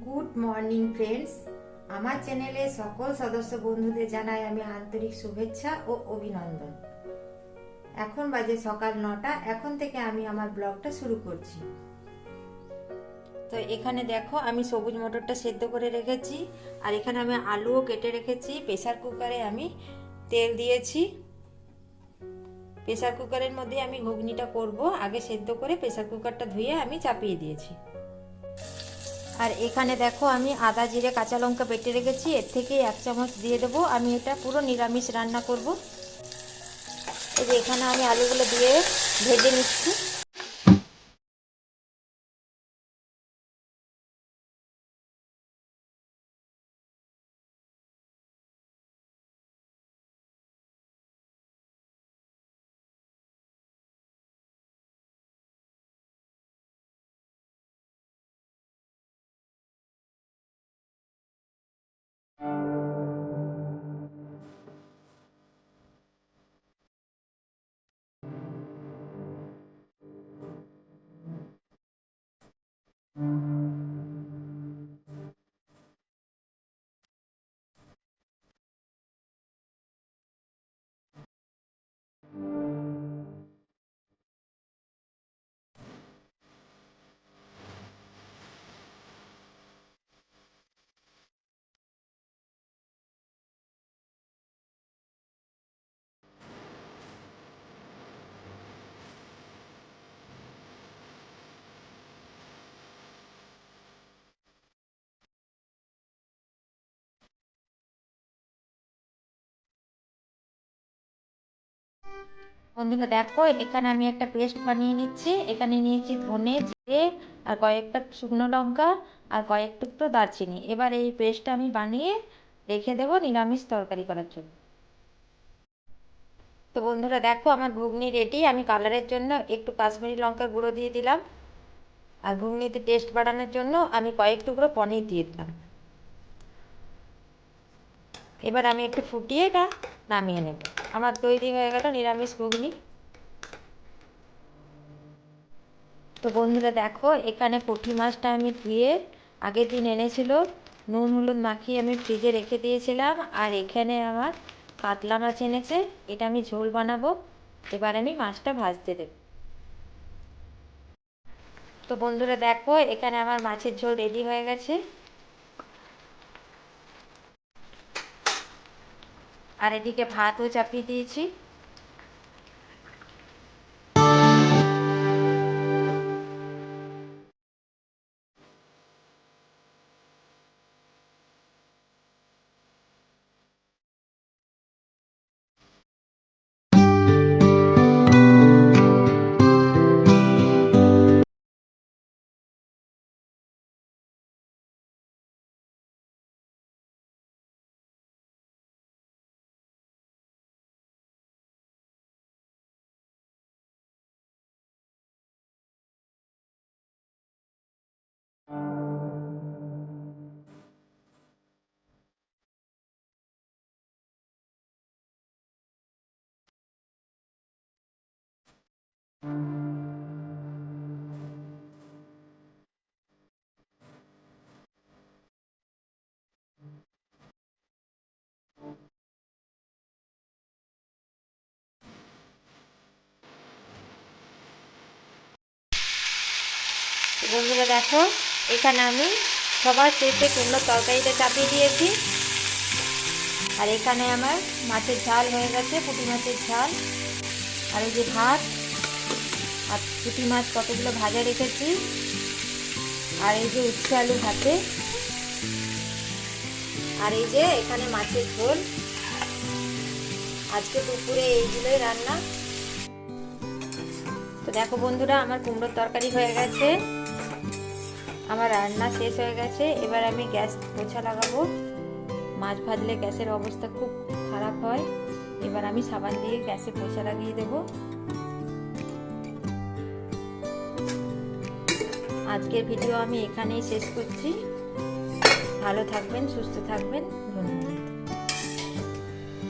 Good morning friends, আমার চ্যানেলে সকল সদস্য বন্ধুদের জানাই আমি আন্তরিক শুভেচ্ছা ও অভিনন্দন। এখন বাজে সকাল 9টা। এখন থেকে আমি আমার ব্লগটা শুরু করছি। তো এখানে দেখো আমি সবুজ মটরটা সেদ্ধ করে রেখেছি, আর এখানে আমি আলুও কেটে রেখেছি। প্রেসার কুকারে আমি তেল দিয়েছি। প্রেসার কুকারের মধ্যে আমি ঘুগনিটা করব। আগে সেদ্ধ করে প্রেসার কুকারটা ধুয়ে আমি চাপিয়ে দিয়েছি। আর এখানে দেখো আমি আদা জিরে কাঁচা লঙ্কা বেটে রেখেছি, এর থেকে 1 চামচ দিয়ে দেবো। আমি এটা পুরো নিরামিষ রান্না করব। এই যে এখানে আমি আলুগুলো দিয়ে ভেজে নিচ্ছি। বন্ধুরা দেখো, এখানে আমি একটা পেস্ট বানিয়ে নিচ্ছি। এখানে নিয়েছি ধনে জিরে আর কয়েকটা শুকনো লঙ্কা আর কয়েক টুকরো দারচিনি। এবার এই পেস্টটা আমি বানিয়ে রেখে দেবো নিরামিষ তরকারি করার জন্য। তো বন্ধুরা দেখো, আমার ঘুগনি রেডি। আমি কালারের জন্য একটু কাশ্মীরি লঙ্কার গুঁড়ো দিয়ে দিলাম, আর ঘুগনিতে টেস্ট বাড়ানোর জন্য আমি কয়েক টুকরো পনির দিয়ে দিলাম। এবার আমি একটু ফুটিয়ে এটা নামিয়ে নেব। আমার তৈরি হয়ে গেল নিরামিষ ঘুগনি। তো বন্ধুরা দেখো, এখানে পুঁটি মাছটা আমি ধুয়ে আগের দিন এনেছিল, নুন হলুদ মাখিয়ে আমি ফ্রিজে রেখে দিয়েছিলাম। আর এখানে আমার কাতলা মাছ এনেছে, এটা আমি ঝোল বানাবো। এবার আমি মাছটা ভাজতে দেব। তো বন্ধুরা দেখো, এখানে আমার মাছের ঝোল রেডি হয়ে গেছে। আর এদিকে ভাতও চাপিয়ে দিয়েছি। বন্ধুরা দেখো, এখানে আমি সবার শেষে কুমড়োর তরকারিটা চাপিয়ে দিয়েছি। আর এখানে আমার মাছের ঝাল হয়ে গেছে, পুঁটি মাছের ঝাল। আর এই যে ভাত, আর পুঁটি মাছ কতগুলো ভাজা রেখেছি। আর এই যে উচ্ছে আলু ভাতে। আর এই যে এখানে মাছের ঝোল। আজকে দুপুরে এইগুলোই রান্না। তো দেখো বন্ধুরা, আমার কুমড়োর তরকারি হয়ে গেছে, আমার রান্না শেষ হয়ে গেছে। এবার আমি গ্যাস পোছা লাগাবো। মাছ ভাজলে গ্যাসের অবস্থা খুব খারাপ হয়। এবার আমি সাবান দিয়ে গ্যাসে পোছা লাগিয়ে দেব। আজকের ভিডিও আমি এখানেই শেষ করছি। ভালো থাকবেন, সুস্থ থাকবেন, ধন্যবাদ।